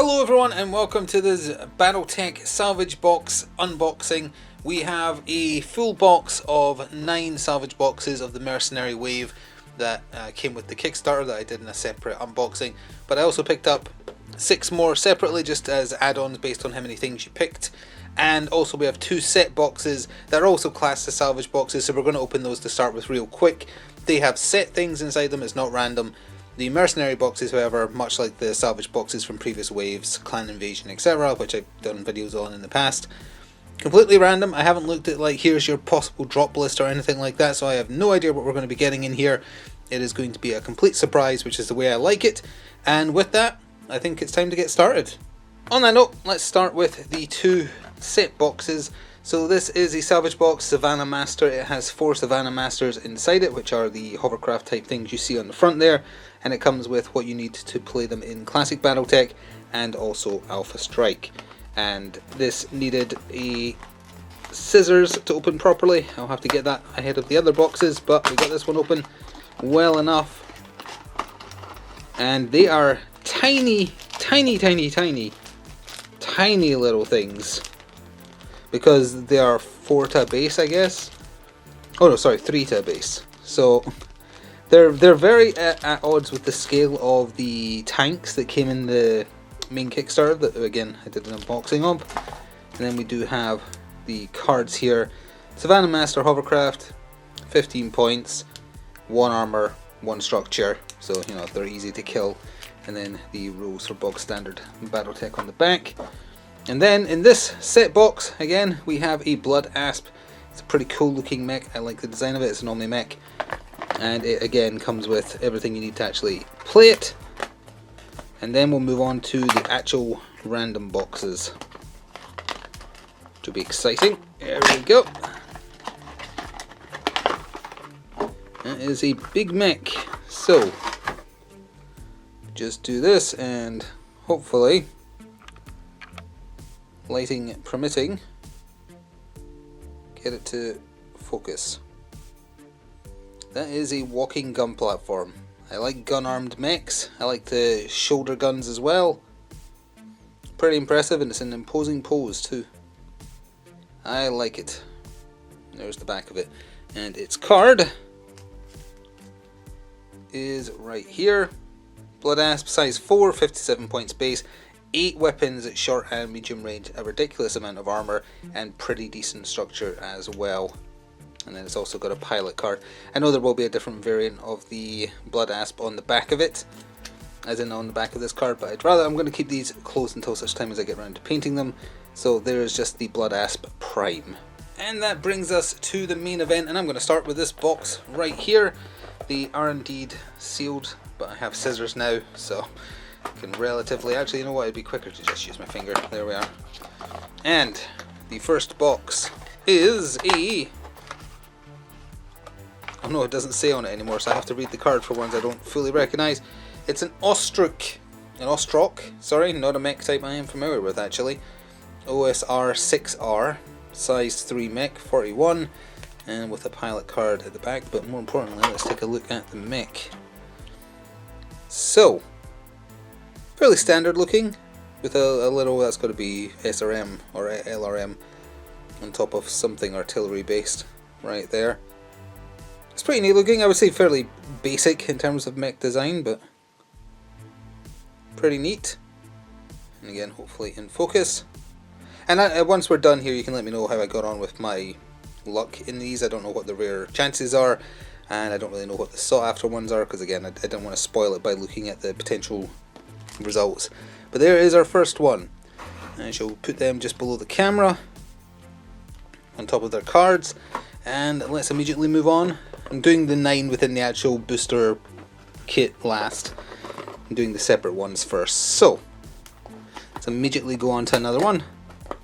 Hello everyone and welcome to this Battletech Salvage Box unboxing. We have a full box of 9 salvage boxes of the Mercenary Wave that came with the Kickstarter that I did in a separate unboxing. But I also picked up 6 more separately just as add-ons based on how many things you picked. And also we have 2 set boxes that are also classed as salvage boxes, so we're going to open those to start with real quick. They have set things inside them, it's not random. The mercenary boxes, however, much like the salvage boxes from previous waves, clan invasion, etc., which I've done videos on in the past, completely random. I haven't looked at like here's your possible drop list or anything like that, so I have no idea what we're going to be getting in here. It is going to be a complete surprise, which is the way I like it. And with that, I think it's time to get started. On that note, let's start with the 2 set boxes. So this is a salvage box, Savannah Master. It has 4 Savannah Masters inside it, which are the hovercraft type things you see on the front there. And it comes with what you need to play them in Classic Battletech and also Alpha Strike. And this needed a scissors to open properly. I'll have to get that ahead of the other boxes, but we got this one open well enough. And they are tiny, tiny, tiny, tiny, tiny little things. Because they are 4 to a base, I guess. Oh no, sorry, 3 to a base. So they're very at odds with the scale of the tanks that came in the main Kickstarter that again I did an unboxing of. And then we do have the cards here. Savannah Master Hovercraft, 15 points, 1 armor, 1 structure. So you know they're easy to kill. And then the rules for bog standard Battletech on the back. And then in this set box, again, we have a Blood Asp. It's a pretty cool looking mech. I like the design of it. It's an Omni mech. And it again comes with everything you need to actually play it. And then we'll move on to the actual random boxes. To be exciting. There we go. That is a big mech. So, just do this and hopefully, lighting permitting, get it to focus. That is a walking gun platform. I like gun-armed mechs. I like the shoulder guns as well. Pretty impressive, and it's an imposing pose too. I like it. There's the back of it. And its card is right here. Blood Asp, size 4, 57 points base. 8 weapons at short and medium range, a ridiculous amount of armor, and pretty decent structure as well. And then it's also got a pilot card. I know there will be a different variant of the Blood Asp on the back of it, as in on the back of this card, but I'm going to keep these closed until such time as I get around to painting them. So there's just the Blood Asp Prime. And that brings us to the main event, and I'm going to start with this box right here. They are indeed sealed, but I have scissors now, so can relatively, actually you know what, it'd be quicker to just use my finger. There we are. And the first box is a, oh no, it doesn't say on it anymore, so I have to read the card for ones I don't fully recognize. It's an Ostrock, sorry, not a mech type I am familiar with actually. OSR 6R, size 3 mech, 41, and with a pilot card at the back, but more importantly let's take a look at the mech. So fairly standard looking, with a little, that's got to be SRM or LRM on top of something artillery based right there. It's pretty neat looking. I would say fairly basic in terms of mech design, but pretty neat. And again, hopefully in focus. And once we're done here, you can let me know how I got on with my luck in these. I don't know what the rare chances are, and I don't really know what the sought after ones are, because again, I don't want to spoil it by looking at the potential results. But there is our first one. I shall put them just below the camera on top of their cards, and let's immediately move on. I'm doing the 9 within the actual booster kit last. I'm doing the separate ones first. So let's immediately go on to another one,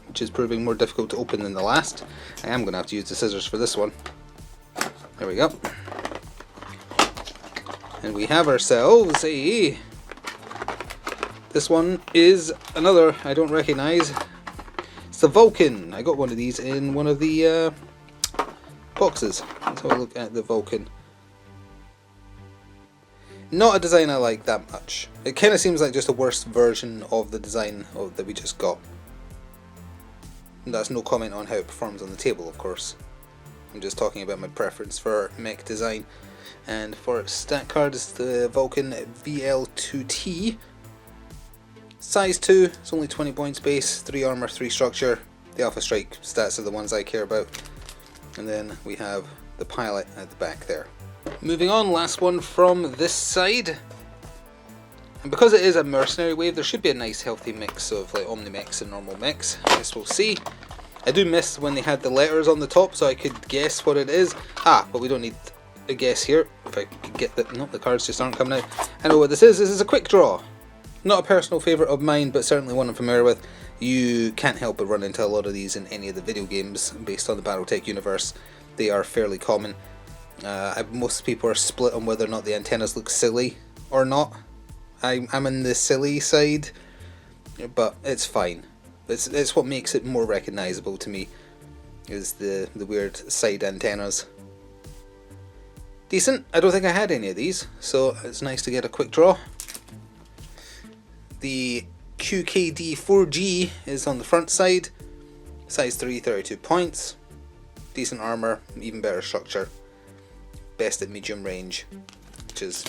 which is proving more difficult to open than the last. I am going to have to use the scissors for this one. There we go. And we have ourselves a, this one is another I don't recognize. It's the Vulcan. I got one of these in one of the boxes. Let's have a look at the Vulcan. Not a design I like that much. It kind of seems like just a worse version of the design that we just got. And that's no comment on how it performs on the table, of course. I'm just talking about my preference for mech design. And for stat card is the Vulcan VL2T. Size 2, it's only 20 points base, 3 armor, 3 structure. The Alpha Strike stats are the ones I care about. And then we have the pilot at the back there. Moving on, last one from this side. And because it is a mercenary wave, there should be a nice healthy mix of like Omni mechs and normal mechs. I guess we'll see. I do miss when they had the letters on the top so I could guess what it is. But we don't need a guess here. If I could get the... No, the cards just aren't coming out. I know what this is. This is a quick draw. Not a personal favourite of mine, but certainly one I'm familiar with. You can't help but run into a lot of these in any of the video games based on the Battletech universe. They are fairly common. Most people are split on whether or not the antennas look silly or not. I'm in the silly side, but it's fine. It's what makes it more recognisable to me, is the weird side antennas. Decent. I don't think I had any of these, so it's nice to get a quick draw. The QKD4G is on the front side. Size 3, 32 points. Decent armour, even better structure. Best at medium range, which is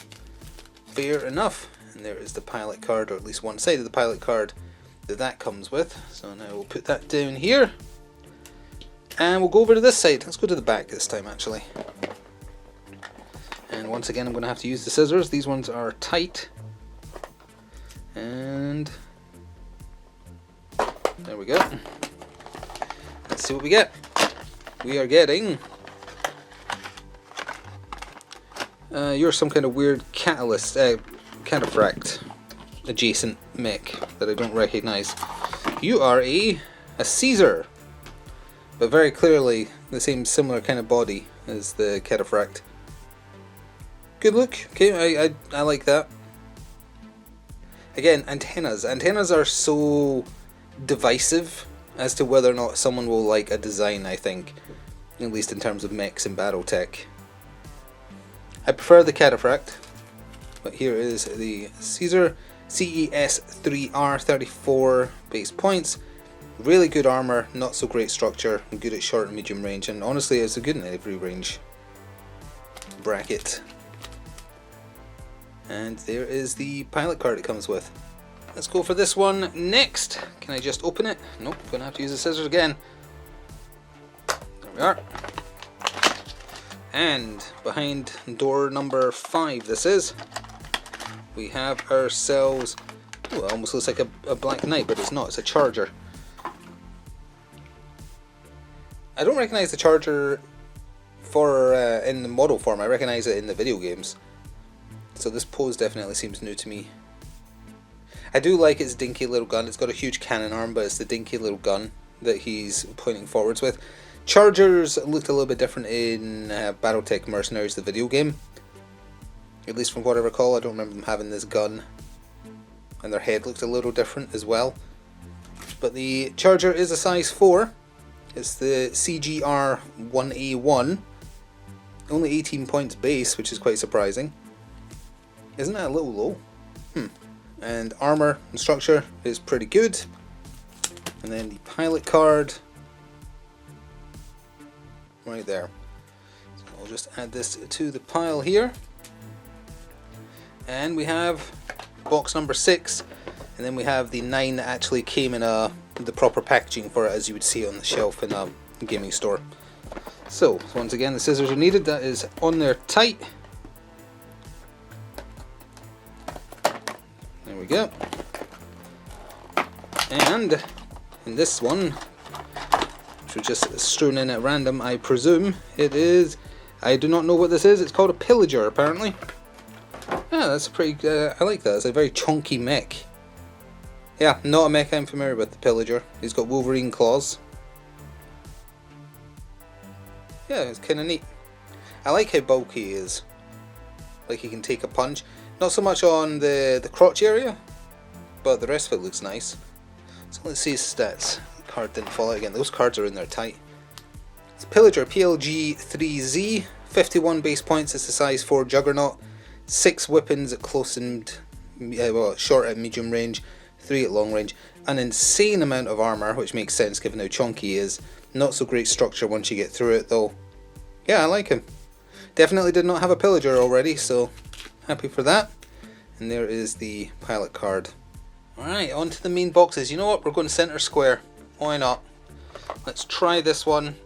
fair enough. And there is the pilot card, or at least one side of the pilot card that comes with. So now we'll put that down here. And we'll go over to this side. Let's go to the back this time, actually. And once again, I'm going to have to use the scissors. These ones are tight. And there we go. Let's see what we get. We are getting... you're some kind of weird catalyst, cataphract adjacent mech that I don't recognise. You are a Caesar, but very clearly the same similar kind of body as the cataphract. Good look. Okay, I like that. Again, antennas. Antennas are so divisive as to whether or not someone will like a design, I think. At least in terms of mechs and Battletech. I prefer the cataphract, but here is the Caesar. CES3R, 34 base points. Really good armor, not so great structure, good at short and medium range, and honestly it's a good in every range bracket. And there is the pilot card it comes with. Let's go for this one next. Can I just open it? Nope, gonna have to use the scissors again. There we are. And behind door number 5 this is, we have ourselves, oh, it almost looks like a Black Knight, but it's not, it's a Charger. I don't recognise the Charger for in the model form, I recognise it in the video games. So this pose definitely seems new to me. I do like its dinky little gun. It's got a huge cannon arm, but it's the dinky little gun that he's pointing forwards with. Chargers looked a little bit different in Battletech Mercenaries, the video game. At least from what I recall, I don't remember them having this gun. And their head looked a little different as well. But the Charger is a size 4. It's the CGR1A1. Only 18 points base, which is quite surprising. Isn't that a little low? And armor and structure is pretty good. And then the pilot card right there. So I'll just add this to the pile here. And we have box number 6, and then we have the 9 that actually came in the proper packaging for it, as you would see on the shelf in a gaming store. So once again, the scissors are needed. That is on there tight. There we go. And in this one, which was just strewn in at random, I presume it is, I do not know what this is, it's called a Pillager apparently. Yeah, that's pretty, I like that, it's a very chunky mech. Yeah, not a mech I'm familiar with, the Pillager. He's got Wolverine claws. Yeah, it's kind of neat. I like how bulky he is. Like he can take a punch. Not so much on the crotch area, but the rest of it looks nice. So let's see his stats. The card didn't fall out again. Those cards are in there tight. It's Pillager PLG3Z, 51 base points. It's a size 4 Juggernaut. 6 weapons at close and short and medium range, 3 at long range. An insane amount of armor, which makes sense given how chunky he is. Not so great structure once you get through it though. Yeah, I like him. Definitely did not have a pillager already, so happy for that. And there is the pilot card. Alright, on to the main boxes. You know what? We're going center square. Why not? Let's try this one.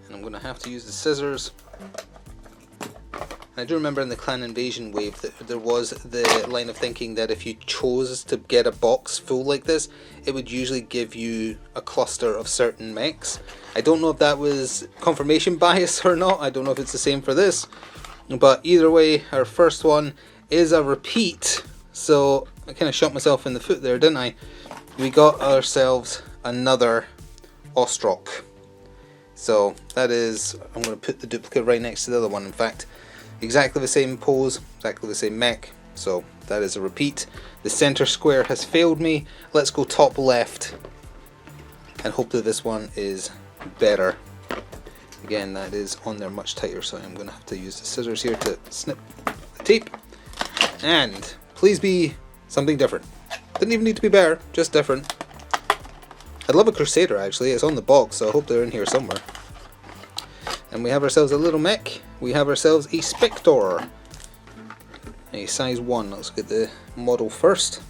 And I'm going to have to use the scissors. I do remember in the Clan Invasion wave that there was the line of thinking that if you chose to get a box full like this, it would usually give you a cluster of certain mechs. I don't know if that was confirmation bias or not. I don't know if it's the same for this. But either way, our first one is a repeat. So I kind of shot myself in the foot there, didn't I? We got ourselves another Ostroc. So that is, I'm going to put the duplicate right next to the other one, in fact. Exactly the same pose, exactly the same mech, so that is a repeat. The center square has failed me. Let's go top left and hope that this one is better. Again, that is on there much tighter, so I'm going to have to use the scissors here to snip the tape. And please be something different. Didn't even need to be better, just different. I'd love a Crusader actually, it's on the box, so I hope they're in here somewhere. And we have ourselves a little mech. We have ourselves a Spectre. A size 1. Let's get the model first.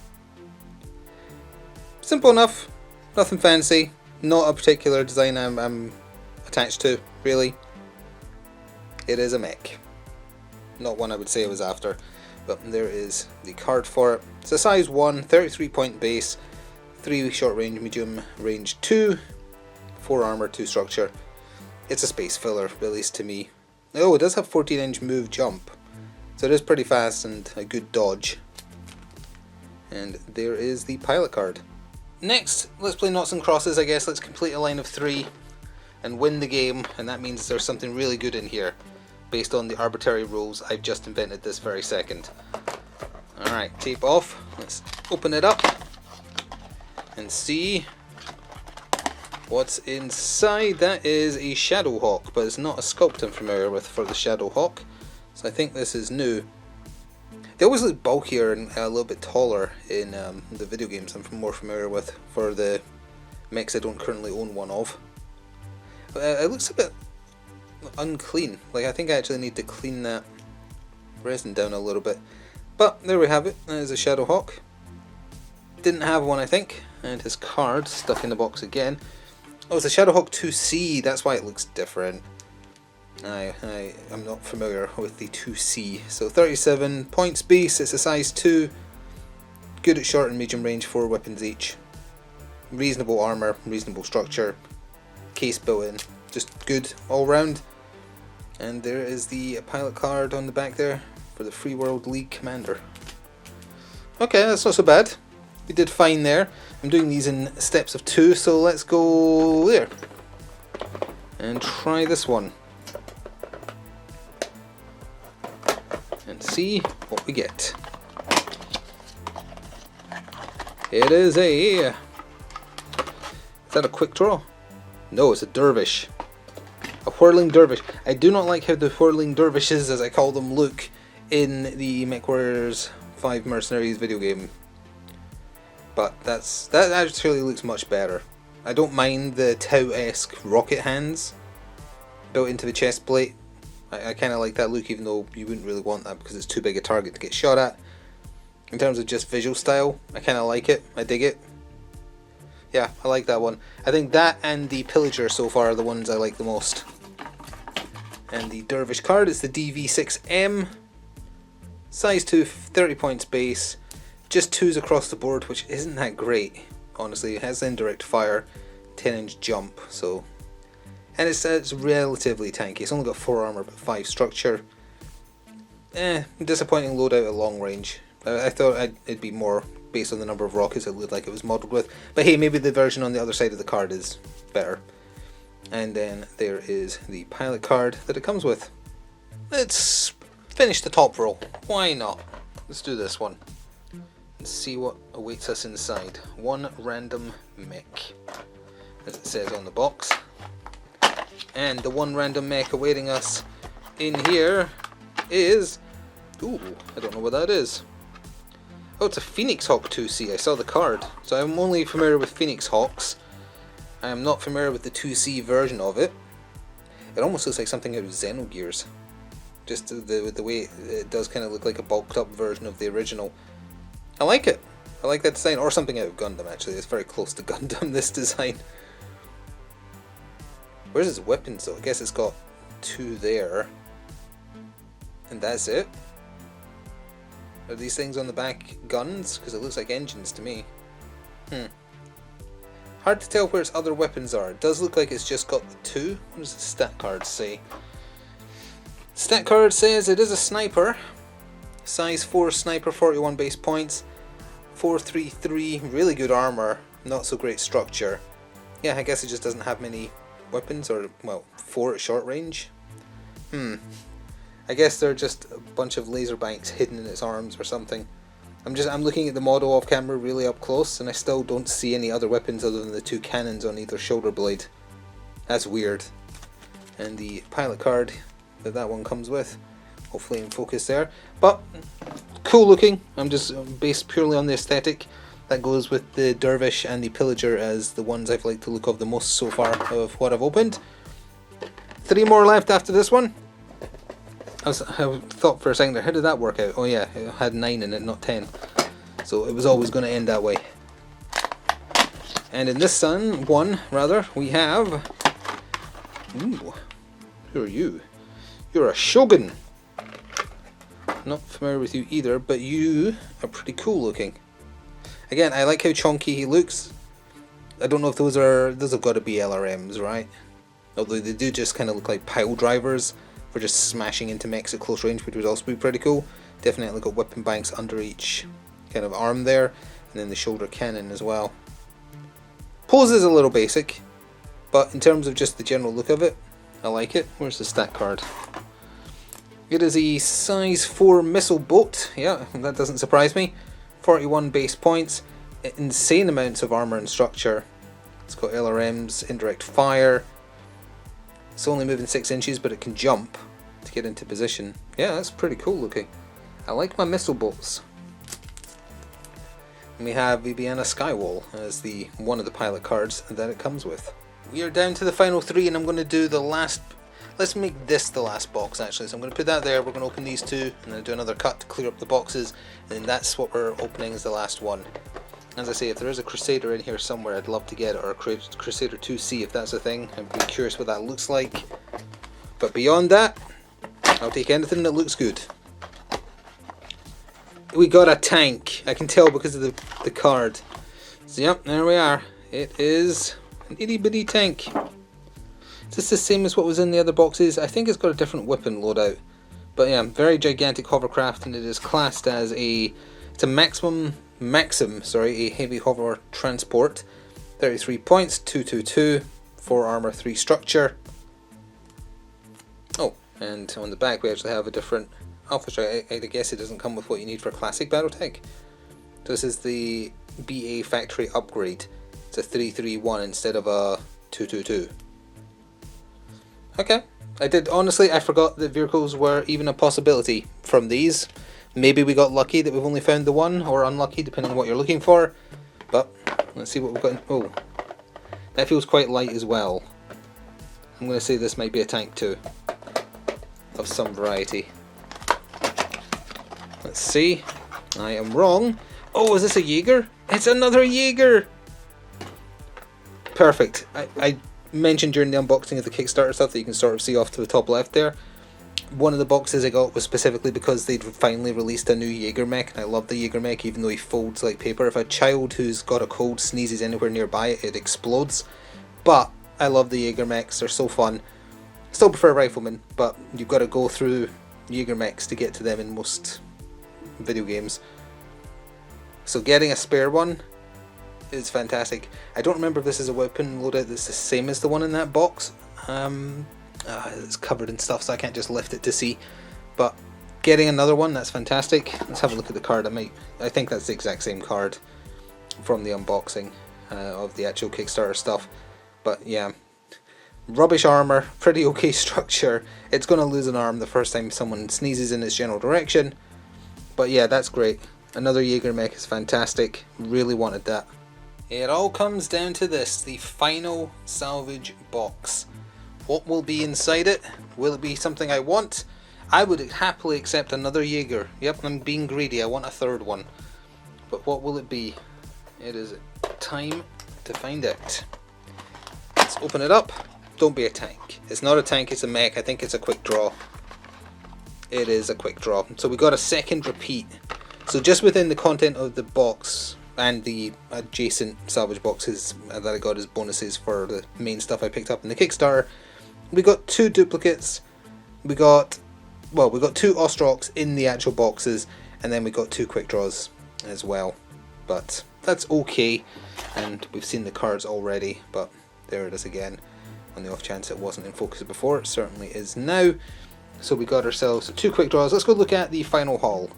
Simple enough. Nothing fancy. Not a particular design I'm attached to, really. It is a mech. Not one I would say I was after. But there is the card for it. It's a size 1, 33 point base, 3 short range, medium range 2, 4 armor, 2 structure. It's a space filler, at least to me. Oh, it does have 14-inch move jump, so it is pretty fast and a good dodge. And there is the pilot card. Next, let's play noughts and crosses, I guess. Let's complete a line of 3 and win the game, and that means there's something really good in here, based on the arbitrary rules I've just invented this very second. Alright, tape off. Let's open it up and see what's inside. That is a Shadowhawk, but it's not a sculpt I'm familiar with for the Shadowhawk, so I think this is new. They always look bulkier and a little bit taller in the video games I'm more familiar with. For the mechs I don't currently own one of. It looks a bit unclean, like I think I actually need to clean that resin down a little bit. But there we have it, there's a Shadowhawk. Didn't have one I think, and his card stuck in the box again. Oh, it's a Shadowhawk 2C, that's why it looks different. I'm not familiar with the 2C. So 37 points base, it's a size 2. Good at short and medium range, 4 weapons each. Reasonable armor, reasonable structure. Case built in, just good all round. And there is the pilot card on the back there for the Free World League Commander. Okay, that's not so bad. We did fine there. I'm doing these in steps of 2, so let's go there and try this one and see what we get. It is a... Is that a quick draw? No, it's a dervish. A whirling dervish. I do not like how the whirling dervishes, as I call them, look in the MechWarriors 5 Mercenaries video game. But that actually looks much better. I don't mind the Tau-esque rocket hands built into the chest plate. I kind of like that look, even though you wouldn't really want that because it's too big a target to get shot at. In terms of just visual style, I kind of like it. I dig it. Yeah, I like that one. I think that and the Pillager so far are the ones I like the most. And the Dervish card is the DV6M. Size 2, 30 points base. Just 2s across the board, which isn't that great, honestly. It has indirect fire, 10-inch jump, so... And it's relatively tanky. It's only got 4 armor, but 5 structure. Disappointing loadout at long range. I thought it'd be more based on the number of rockets it looked like it was modelled with. But hey, maybe the version on the other side of the card is better. And then there is the pilot card that it comes with. Let's finish the top row. Why not? Let's do this one. And see what awaits us inside. One random mech, as it says on the box. And the one random mech awaiting us in here is... Ooh, I don't know what that is. Oh, it's a Phoenix Hawk 2C. I saw the card. So I'm only familiar with Phoenix Hawks. I am not familiar with the 2C version of it. It almost looks like something out of Xenogears. Just the way it does kind of look like a bulked up version of the original. I like it. I like that design. Or something out of Gundam, actually. It's very close to Gundam, this design. Where's his weapons, though? I guess it's got 2 there. And that's it? Are these things on the back guns? Because it looks like engines to me. Hard to tell where its other weapons are. It does look like it's just got the 2. What does the stat card say? Stat card says it is a sniper. Size 4 sniper, 41 base points. 433, really good armor. Not so great structure. Yeah, I guess it just doesn't have many weapons, or, well, 4 at short range. I guess they're just a bunch of laser banks hidden in its arms or something. I'm looking at the model off camera really up close, and I still don't see any other weapons other than the 2 cannons on either shoulder blade. That's weird. And the pilot card that one comes with, hopefully in focus there. But cool looking. I'm just based purely on the aesthetic. That goes with the Dervish and the Pillager as the ones I've liked the look of the most so far of what I've opened. 3 more left after this one. I thought for a second there, how did that work out? Oh yeah, it had 9 in it, not 10. So it was always going to end that way. And in this one, we have... Ooh, who are you? You're a Shogun. Not familiar with you either, but you are pretty cool looking. Again, I like how chunky he looks. I don't know if those have got to be LRMs, right? Although they do just kind of look like pile drivers for just smashing into mechs at close range, which would also be pretty cool. Definitely got weapon banks under each kind of arm there, and then the shoulder cannon as well. Pose is a little basic, but in terms of just the general look of it, I like it. Where's the stat card? It is a size 4 missile boat. Yeah, that doesn't surprise me. 41 base points, insane amounts of armor and structure. It's got LRMs, indirect fire. It's only moving 6 inches, but it can jump to get into position. Yeah, that's pretty cool looking. I like my missile bolts. And we have Viviana Skywall as the one of the pilot cards that it comes with. We are down to the final 3, and I'm going to do the last... Let's make this the last box, actually. So I'm going to put that there. We're going to open these 2, and then do another cut to clear up the boxes, and that's what we're opening as the last one. As I say, if there is a Crusader in here somewhere, I'd love to get it, or a Crusader 2C if that's a thing. I'd be curious what that looks like. But beyond that, I'll take anything that looks good. We got a tank. I can tell because of the card. So yep, there we are. It is an itty bitty tank. Is this the same as what was in the other boxes? I think it's got a different weapon loadout. But yeah, very gigantic hovercraft, and it is classed as a Maxim, a heavy hover transport. 33 points, 222, 4 armor, 3 structure. Oh, and on the back we actually have a different alpha strike. I guess it doesn't come with what you need for classic Battletech. So this is the BA factory upgrade. It's a 331 instead of a 222. Okay. I forgot that vehicles were even a possibility from these. Maybe we got lucky that we've only found the one, or unlucky depending on what you're looking for. But let's see what we've got. Oh, that feels quite light as well. I'm going to say this might be a tank too, of some variety. Let's see. I am wrong. Oh, is this a Jaeger? It's another Jaeger! Perfect. I mentioned during the unboxing of the Kickstarter stuff that you can sort of see off to the top left there. One of the boxes I got was specifically because they'd finally released a new Jaeger mech, and I love the Jaeger mech even though he folds like paper. If a child who's got a cold sneezes anywhere nearby it, it explodes. But I love the Jaeger mechs, they're so fun. Still prefer Riflemen, but you've got to go through Jaeger mechs to get to them in most video games. So getting a spare one is fantastic. I don't remember if this is a weapon loadout that's the same as the one in that box. It's covered in stuff, so I can't just lift it to see. But getting another one, that's fantastic. Let's have a look at the card. I think that's the exact same card from the unboxing of the actual Kickstarter stuff. But yeah, rubbish armor, pretty okay structure. It's going to lose an arm the first time someone sneezes in its general direction. But yeah, that's great. Another Jaeger mech is fantastic. Really wanted that. It all comes down to this, the final salvage box. What will be inside it? Will it be something I want? I would happily accept another Jaeger. Yep, I'm being greedy. I want a third one. But what will it be? It is time to find out. Let's open it up. Don't be a tank. It's not a tank, it's a mech. I think it's a quick draw. It is a quick draw. So we got a second repeat. So just within the content of the box and the adjacent salvage boxes that I got as bonuses for the main stuff I picked up in the Kickstarter, we got 2 duplicates. We got two Ostroks in the actual boxes, and then we got 2 quick draws as well. But that's okay, and we've seen the cards already, but there it is again. On the off chance it wasn't in focus before, it certainly is now. So we got ourselves 2 quick draws. Let's go look at the final haul.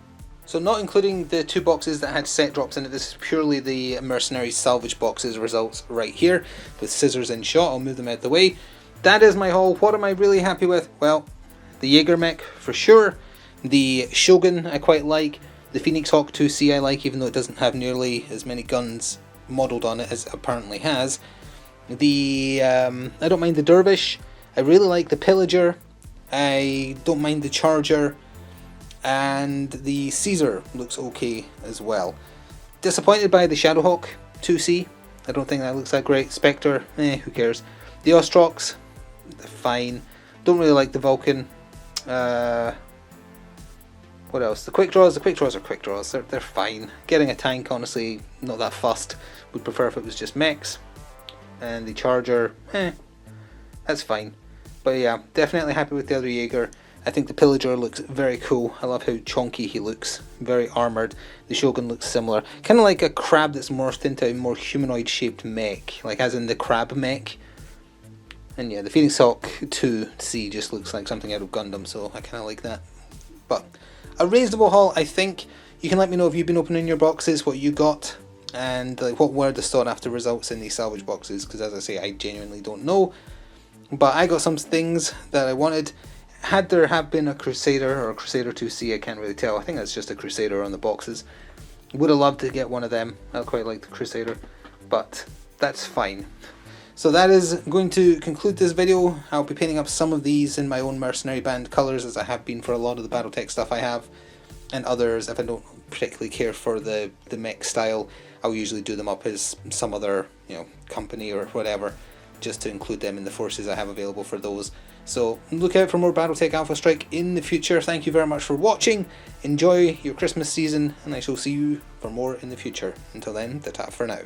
So not including the 2 boxes that had set drops in it, this is purely the Mercenaries Salvage Boxes results right here, with scissors in shot. I'll move them out of the way. That is my haul. What am I really happy with? Well, the Jaeger mech for sure, the Shogun I quite like, the Phoenix Hawk 2C I like, even though it doesn't have nearly as many guns modelled on it as it apparently has. The I don't mind the Dervish, I really like the Pillager, I don't mind the Charger, and the Caesar looks okay as well. Disappointed by the Shadowhawk 2C, I don't think that looks that great. Spectre, who cares. The Ostroks, they're fine. Don't really like the Vulcan. What else? The quick draws are quick draws. They're fine. Getting a tank, honestly, not that fussed. Would prefer if it was just mechs. And the Charger, that's fine. But yeah, definitely happy with the other Jaeger. I think the Pillager looks very cool. I love how chonky he looks. Very armoured. The Shogun looks similar. Kind of like a crab that's morphed into a more humanoid shaped mech. Like as in the crab mech. And yeah, the Phoenix Hawk 2C just looks like something out of Gundam, so I kind of like that. But a reasonable haul, I think. You can let me know if you've been opening your boxes, what you got, and like what were the sought after results in these salvage boxes, because as I say, I genuinely don't know. But I got some things that I wanted. Had there have been a Crusader or a Crusader 2C, I can't really tell. I think that's just a Crusader on the boxes. Would have loved to get one of them. I quite like the Crusader, but that's fine. So that is going to conclude this video. I'll be painting up some of these in my own Mercenary Band colours, as I have been for a lot of the Battletech stuff I have, and others, if I don't particularly care for the mech style, I'll usually do them up as some other company or whatever, just to include them in the forces I have available for those. So look out for more Battletech Alpha Strike in the future. Thank you very much for watching. Enjoy your Christmas season, and I shall see you for more in the future. Until then, ta-ta for now.